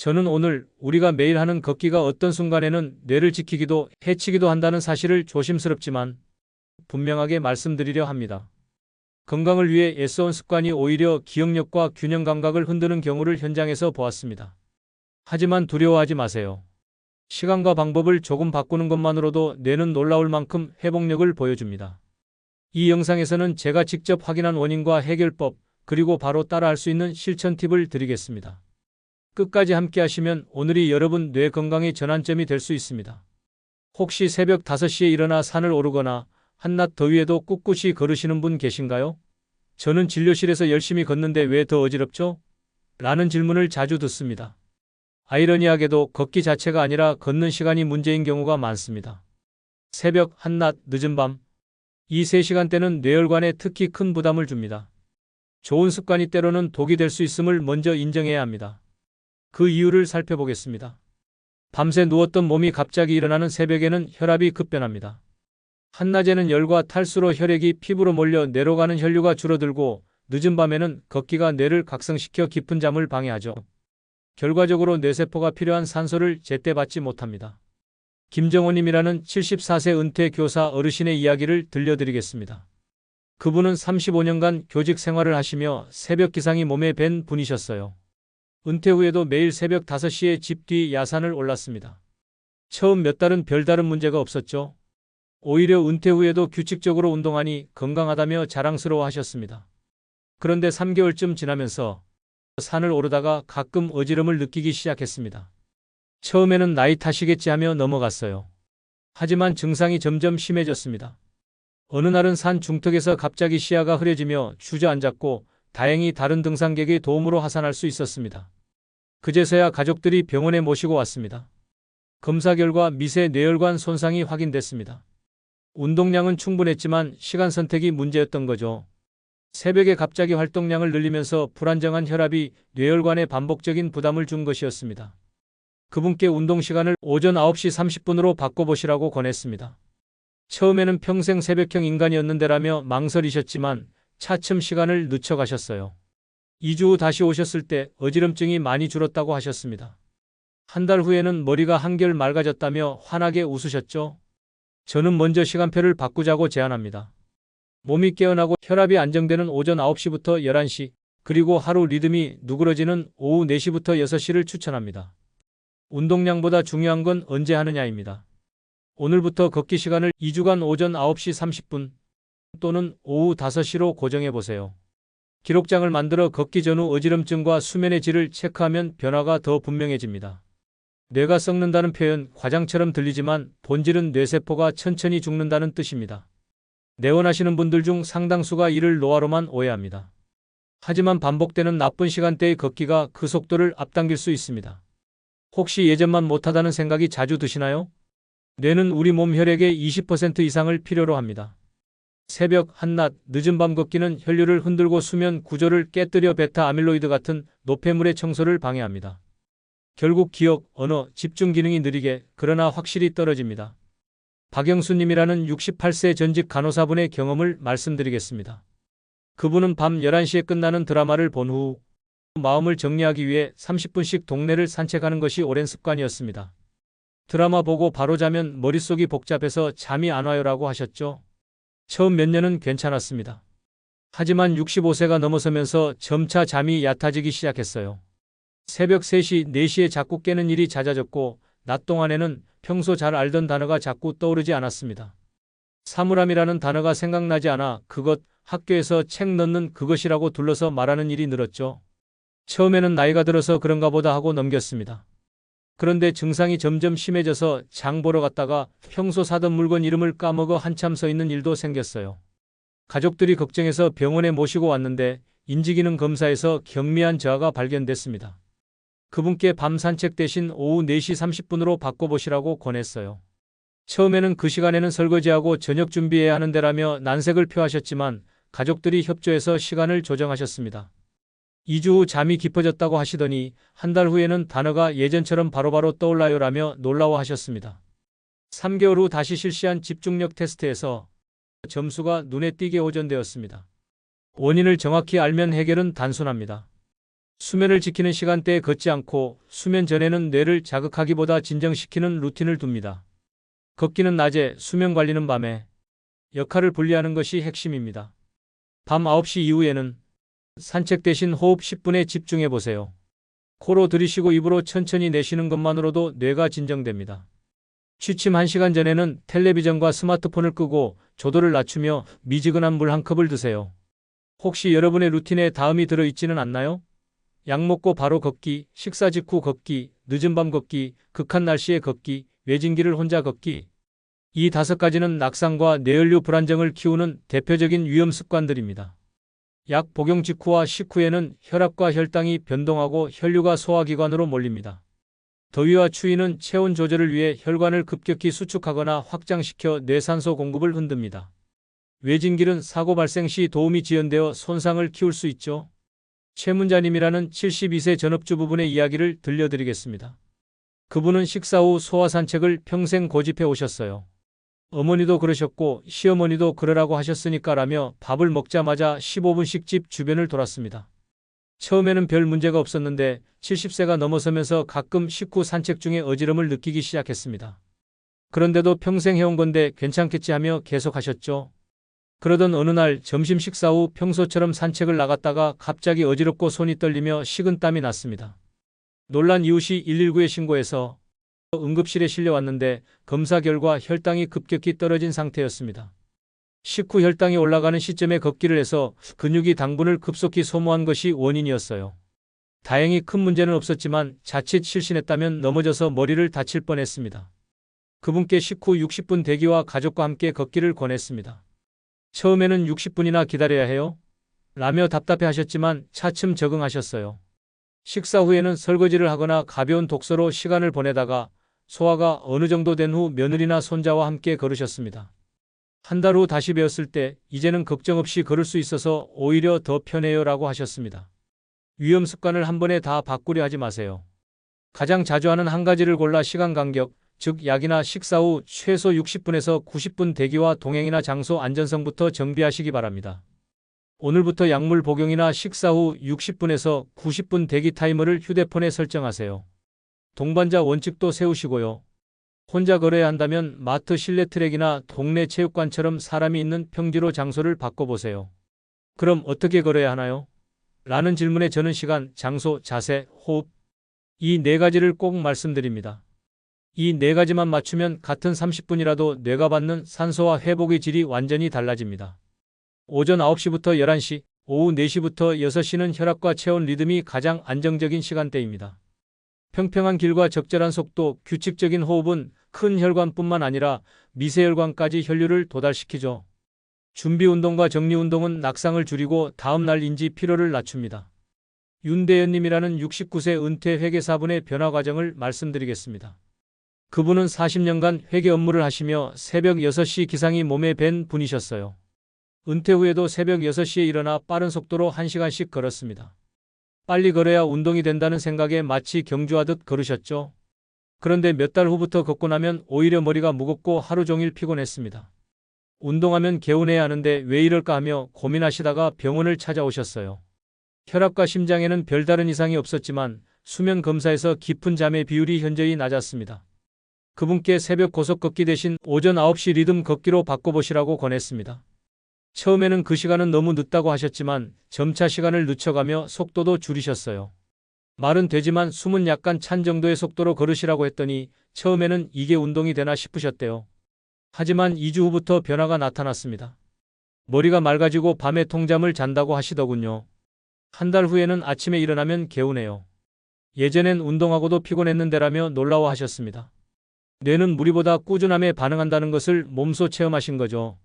저는 오늘 우리가 매일 하는 걷기가 어떤 순간에는 뇌를 지키기도 해치기도 한다는 사실을 조심스럽지만 분명하게 말씀드리려 합니다. 건강을 위해 애써온 습관이 오히려 기억력과 균형 감각을 흔드는 경우를 현장에서 보았습니다. 하지만 두려워하지 마세요. 시간과 방법을 조금 바꾸는 것만으로도 뇌는 놀라울 만큼 회복력을 보여줍니다. 이 영상에서는 제가 직접 확인한 원인과 해결법, 그리고 바로 따라할 수 있는 실천 팁을 드리겠습니다. 끝까지 함께 하시면 오늘이 여러분 뇌 건강의 전환점이 될 수 있습니다. 혹시 새벽 5시에 일어나 산을 오르거나 한낮 더위에도 꿋꿋이 걸으시는 분 계신가요? 저는 진료실에서 열심히 걷는데 왜 더 어지럽죠? 라는 질문을 자주 듣습니다. 아이러니하게도 걷기 자체가 아니라 걷는 시간이 문제인 경우가 많습니다. 새벽, 한낮, 늦은 밤, 이 3시간대는 뇌혈관에 특히 큰 부담을 줍니다. 좋은 습관이 때로는 독이 될 수 있음을 먼저 인정해야 합니다. 그 이유를 살펴보겠습니다. 밤새 누웠던 몸이 갑자기 일어나는 새벽에는 혈압이 급변합니다. 한낮에는 열과 탈수로 혈액이 피부로 몰려 뇌로 가는 혈류가 줄어들고 늦은 밤에는 걷기가 뇌를 각성시켜 깊은 잠을 방해하죠. 결과적으로 뇌세포가 필요한 산소를 제때 받지 못합니다. 김정호님이라는 74세 은퇴 교사 어르신의 이야기를 들려드리겠습니다. 그분은 35년간 교직 생활을 하시며 새벽 기상이 몸에 밴 분이셨어요. 은퇴 후에도 매일 새벽 5시에 집 뒤 야산을 올랐습니다. 처음 몇 달은 별다른 문제가 없었죠. 오히려 은퇴 후에도 규칙적으로 운동하니 건강하다며 자랑스러워 하셨습니다. 그런데 3개월쯤 지나면서 산을 오르다가 가끔 어지럼을 느끼기 시작했습니다. 처음에는 나이 탓이겠지 하며 넘어갔어요. 하지만 증상이 점점 심해졌습니다. 어느 날은 산 중턱에서 갑자기 시야가 흐려지며 주저앉았고 다행히 다른 등산객의 도움으로 하산할 수 있었습니다. 그제서야 가족들이 병원에 모시고 왔습니다. 검사 결과 미세 뇌혈관 손상이 확인됐습니다. 운동량은 충분했지만 시간 선택이 문제였던 거죠. 새벽에 갑자기 활동량을 늘리면서 불안정한 혈압이 뇌혈관에 반복적인 부담을 준 것이었습니다. 그분께 운동 시간을 오전 9시 30분으로 바꿔보시라고 권했습니다. 처음에는 평생 새벽형 인간이었는데라며 망설이셨지만 차츰 시간을 늦춰가셨어요. 2주 후 다시 오셨을 때 어지럼증이 많이 줄었다고 하셨습니다. 한 달 후에는 머리가 한결 맑아졌다며 환하게 웃으셨죠. 저는 먼저 시간표를 바꾸자고 제안합니다. 몸이 깨어나고 혈압이 안정되는 오전 9시부터 11시, 그리고 하루 리듬이 누그러지는 오후 4시부터 6시를 추천합니다. 운동량보다 중요한 건 언제 하느냐입니다. 오늘부터 걷기 시간을 2주간 오전 9시 30분 또는 오후 5시로 고정해보세요. 기록장을 만들어 걷기 전후 어지럼증과 수면의 질을 체크하면 변화가 더 분명해집니다. 뇌가 썩는다는 표현 과장처럼 들리지만 본질은 뇌세포가 천천히 죽는다는 뜻입니다. 내원하시는 분들 중 상당수가 이를 노화로만 오해합니다. 하지만 반복되는 나쁜 시간대의 걷기가 그 속도를 앞당길 수 있습니다. 혹시 예전만 못하다는 생각이 자주 드시나요? 뇌는 우리 몸 혈액의 20% 이상을 필요로 합니다. 새벽, 한낮, 늦은 밤 걷기는 혈류를 흔들고 수면 구조를 깨뜨려 베타 아밀로이드 같은 노폐물의 청소를 방해합니다. 결국 기억, 언어, 집중 기능이 느리게 그러나 확실히 떨어집니다. 박영수님이라는 68세 전직 간호사분의 경험을 말씀드리겠습니다. 그분은 밤 11시에 끝나는 드라마를 본 후 마음을 정리하기 위해 30분씩 동네를 산책하는 것이 오랜 습관이었습니다. 드라마 보고 바로 자면 머릿속이 복잡해서 잠이 안 와요라고 하셨죠. 처음 몇 년은 괜찮았습니다. 하지만 65세가 넘어서면서 점차 잠이 얕아지기 시작했어요. 새벽 3시, 4시에 자꾸 깨는 일이 잦아졌고 낮 동안에는 평소 잘 알던 단어가 자꾸 떠오르지 않았습니다. 사물함이라는 단어가 생각나지 않아 그것, 학교에서 책 넣는 그것이라고 둘러서 말하는 일이 늘었죠. 처음에는 나이가 들어서 그런가 보다 하고 넘겼습니다. 그런데 증상이 점점 심해져서 장 보러 갔다가 평소 사던 물건 이름을 까먹어 한참 서 있는 일도 생겼어요. 가족들이 걱정해서 병원에 모시고 왔는데 인지기능 검사에서 경미한 저하가 발견됐습니다. 그분께 밤 산책 대신 오후 4시 30분으로 바꿔보시라고 권했어요. 처음에는 그 시간에는 설거지하고 저녁 준비해야 하는 데라며 난색을 표하셨지만 가족들이 협조해서 시간을 조정하셨습니다. 2주 후 잠이 깊어졌다고 하시더니 한 달 후에는 단어가 예전처럼 바로바로 떠올라요라며 놀라워하셨습니다. 3개월 후 다시 실시한 집중력 테스트에서 점수가 눈에 띄게 호전되었습니다. 원인을 정확히 알면 해결은 단순합니다. 수면을 지키는 시간대에 걷지 않고 수면 전에는 뇌를 자극하기보다 진정시키는 루틴을 둡니다. 걷기는 낮에, 수면 관리는 밤에 역할을 분리하는 것이 핵심입니다. 밤 9시 이후에는 산책 대신 호흡 10분에 집중해 보세요. 코로 들이쉬고 입으로 천천히 내쉬는 것만으로도 뇌가 진정됩니다. 취침 1시간 전에는 텔레비전과 스마트폰을 끄고 조도를 낮추며 미지근한 물 한 컵을 드세요. 혹시 여러분의 루틴에 다음이 들어있지는 않나요? 약 먹고 바로 걷기, 식사 직후 걷기, 늦은 밤 걷기, 극한 날씨에 걷기, 외진길을 혼자 걷기. 이 5가지는 낙상과 뇌연료 불안정을 키우는 대표적인 위험 습관들입니다. 약 복용 직후와 식후에는 혈압과 혈당이 변동하고 혈류가 소화기관으로 몰립니다. 더위와 추위는 체온 조절을 위해 혈관을 급격히 수축하거나 확장시켜 뇌산소 공급을 흔듭니다. 외진길은 사고 발생 시 도움이 지연되어 손상을 키울 수 있죠. 최문자님이라는 72세 전업주부분의 이야기를 들려드리겠습니다. 그분은 식사 후 소화 산책을 평생 고집해 오셨어요. 어머니도 그러셨고 시어머니도 그러라고 하셨으니까라며 밥을 먹자마자 15분씩 집 주변을 돌았습니다. 처음에는 별 문제가 없었는데 70세가 넘어서면서 가끔 식후 산책 중에 어지럼을 느끼기 시작했습니다. 그런데도 평생 해온 건데 괜찮겠지 하며 계속하셨죠. 그러던 어느 날 점심 식사 후 평소처럼 산책을 나갔다가 갑자기 어지럽고 손이 떨리며 식은땀이 났습니다. 놀란 이웃이 119에 신고해서 응급실에 실려왔는데 검사 결과 혈당이 급격히 떨어진 상태였습니다. 식후 혈당이 올라가는 시점에 걷기를 해서 근육이 당분을 급속히 소모한 것이 원인이었어요. 다행히 큰 문제는 없었지만 자칫 실신했다면 넘어져서 머리를 다칠 뻔했습니다. 그분께 식후 60분 대기와 가족과 함께 걷기를 권했습니다. 처음에는 60분이나 기다려야 해요? 라며 답답해 하셨지만 차츰 적응하셨어요. 식사 후에는 설거지를 하거나 가벼운 독서로 시간을 보내다가 소화가 어느 정도 된 후 며느리나 손자와 함께 걸으셨습니다. 한 달 후 다시 배웠을 때 이제는 걱정 없이 걸을 수 있어서 오히려 더 편해요 라고 하셨습니다. 위험 습관을 한 번에 다 바꾸려 하지 마세요. 가장 자주 하는 한 가지를 골라 시간 간격, 즉 약이나 식사 후 최소 60분에서 90분 대기와 동행이나 장소 안전성부터 정비하시기 바랍니다. 오늘부터 약물 복용이나 식사 후 60분에서 90분 대기 타이머를 휴대폰에 설정하세요. 동반자 원칙도 세우시고요. 혼자 걸어야 한다면 마트 실내 트랙이나 동네 체육관처럼 사람이 있는 평지로 장소를 바꿔보세요. 그럼 어떻게 걸어야 하나요? 라는 질문에 저는 시간, 장소, 자세, 호흡 이 4가지를 꼭 말씀드립니다. 이 4가지만 맞추면 같은 30분이라도 뇌가 받는 산소와 회복의 질이 완전히 달라집니다. 오전 9시부터 11시, 오후 4시부터 6시는 혈압과 체온 리듬이 가장 안정적인 시간대입니다. 평평한 길과 적절한 속도, 규칙적인 호흡은 큰 혈관뿐만 아니라 미세혈관까지 혈류를 도달시키죠. 준비운동과 정리운동은 낙상을 줄이고 다음날 인지 피로를 낮춥니다. 윤대현님이라는 69세 은퇴 회계사분의 변화 과정을 말씀드리겠습니다. 그분은 40년간 회계 업무를 하시며 새벽 6시 기상이 몸에 밴 분이셨어요. 은퇴 후에도 새벽 6시에 일어나 빠른 속도로 1시간씩 걸었습니다. 빨리 걸어야 운동이 된다는 생각에 마치 경주하듯 걸으셨죠. 그런데 몇 달 후부터 걷고 나면 오히려 머리가 무겁고 하루 종일 피곤했습니다. 운동하면 개운해야 하는데 왜 이럴까 하며 고민하시다가 병원을 찾아오셨어요. 혈압과 심장에는 별다른 이상이 없었지만 수면 검사에서 깊은 잠의 비율이 현저히 낮았습니다. 그분께 새벽 고속 걷기 대신 오전 9시 리듬 걷기로 바꿔보시라고 권했습니다. 처음에는 그 시간은 너무 늦다고 하셨지만 점차 시간을 늦춰가며 속도도 줄이셨어요. 말은 되지만 숨은 약간 찬 정도의 속도로 걸으시라고 했더니 처음에는 이게 운동이 되나 싶으셨대요. 하지만 2주 후부터 변화가 나타났습니다. 머리가 맑아지고 밤에 통잠을 잔다고 하시더군요. 한 달 후에는 아침에 일어나면 개운해요. 예전엔 운동하고도 피곤했는데라며 놀라워하셨습니다. 뇌는 무리보다 꾸준함에 반응한다는 것을 몸소 체험하신 거죠.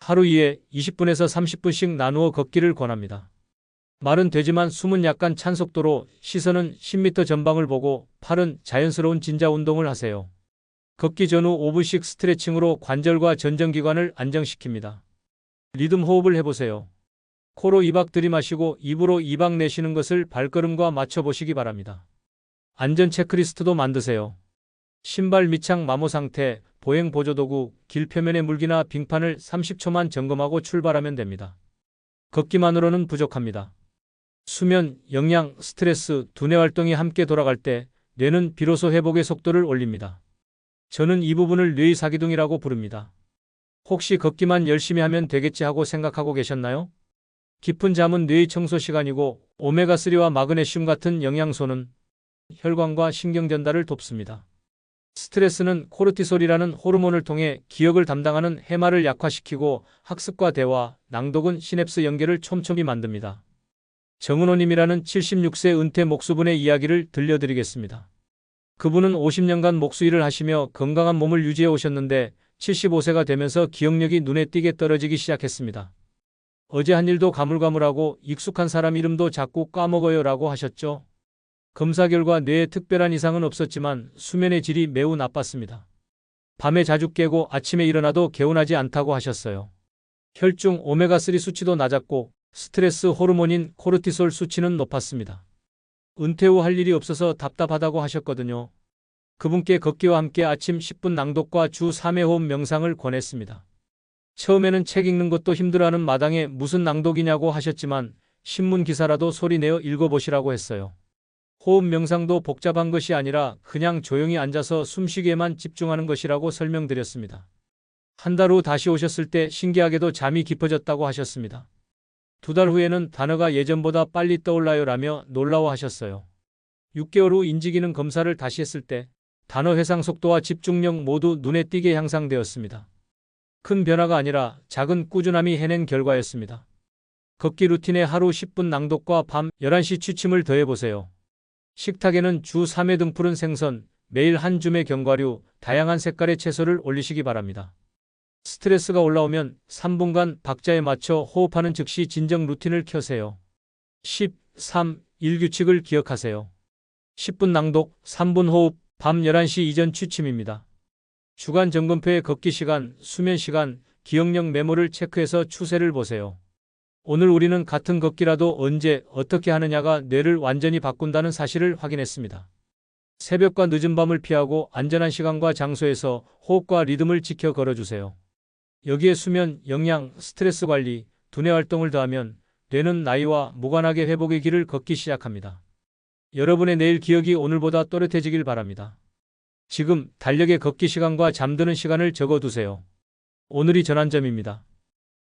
하루 2회 20분에서 30분씩 나누어 걷기를 권합니다. 말은 되지만 숨은 약간 찬 속도로 시선은 10m 전방을 보고 팔은 자연스러운 진자 운동을 하세요. 걷기 전후 5분씩 스트레칭으로 관절과 전정기관을 안정시킵니다. 리듬 호흡을 해보세요. 코로 2박 들이마시고 입으로 2박 내쉬는 것을 발걸음과 맞춰보시기 바랍니다. 안전 체크리스트도 만드세요. 신발 밑창 마모 상태, 보행 보조도구, 길 표면의 물기나 빙판을 30초만 점검하고 출발하면 됩니다. 걷기만으로는 부족합니다. 수면, 영양, 스트레스, 두뇌 활동이 함께 돌아갈 때 뇌는 비로소 회복의 속도를 올립니다. 저는 이 부분을 뇌의 사기둥이라고 부릅니다. 혹시 걷기만 열심히 하면 되겠지 하고 생각하고 계셨나요? 깊은 잠은 뇌의 청소 시간이고 오메가3와 마그네슘 같은 영양소는 혈관과 신경 전달을 돕습니다. 스트레스는 코르티솔이라는 호르몬을 통해 기억을 담당하는 해마를 약화시키고 학습과 대화, 낭독은 시냅스 연결을 촘촘히 만듭니다. 정은호님이라는 76세 은퇴 목수분의 이야기를 들려드리겠습니다. 그분은 50년간 목수 일을 하시며 건강한 몸을 유지해 오셨는데 75세가 되면서 기억력이 눈에 띄게 떨어지기 시작했습니다. 어제 한 일도 가물가물하고 익숙한 사람 이름도 자꾸 까먹어요 라고 하셨죠. 검사 결과 뇌에 특별한 이상은 없었지만 수면의 질이 매우 나빴습니다. 밤에 자주 깨고 아침에 일어나도 개운하지 않다고 하셨어요. 혈중 오메가3 수치도 낮았고 스트레스 호르몬인 코르티솔 수치는 높았습니다. 은퇴 후 할 일이 없어서 답답하다고 하셨거든요. 그분께 걷기와 함께 아침 10분 낭독과 주 3회 호흡 명상을 권했습니다. 처음에는 책 읽는 것도 힘들어하는 마당에 무슨 낭독이냐고 하셨지만 신문 기사라도 소리내어 읽어보시라고 했어요. 호흡 명상도 복잡한 것이 아니라 그냥 조용히 앉아서 숨쉬기에만 집중하는 것이라고 설명드렸습니다. 한 달 후 다시 오셨을 때 신기하게도 잠이 깊어졌다고 하셨습니다. 2달 후에는 단어가 예전보다 빨리 떠올라요 라며 놀라워하셨어요. 6개월 후 인지기능 검사를 다시 했을 때 단어 회상 속도와 집중력 모두 눈에 띄게 향상되었습니다. 큰 변화가 아니라 작은 꾸준함이 해낸 결과였습니다. 걷기 루틴에 하루 10분 낭독과 밤 11시 취침을 더해보세요. 식탁에는 주 3회 등푸른 생선, 매일 한 줌의 견과류, 다양한 색깔의 채소를 올리시기 바랍니다. 스트레스가 올라오면 3분간 박자에 맞춰 호흡하는 즉시 진정 루틴을 켜세요. 10, 3, 1 규칙을 기억하세요. 10분 낭독, 3분 호흡, 밤 11시 이전 취침입니다. 주간 점검표에 걷기 시간, 수면 시간, 기억력 메모를 체크해서 추세를 보세요. 오늘 우리는 같은 걷기라도 언제 어떻게 하느냐가 뇌를 완전히 바꾼다는 사실을 확인했습니다. 새벽과 늦은 밤을 피하고 안전한 시간과 장소에서 호흡과 리듬을 지켜 걸어주세요. 여기에 수면, 영양, 스트레스 관리, 두뇌 활동을 더하면 뇌는 나이와 무관하게 회복의 길을 걷기 시작합니다. 여러분의 내일 기억이 오늘보다 또렷해지길 바랍니다. 지금 달력에 걷기 시간과 잠드는 시간을 적어두세요. 오늘이 전환점입니다.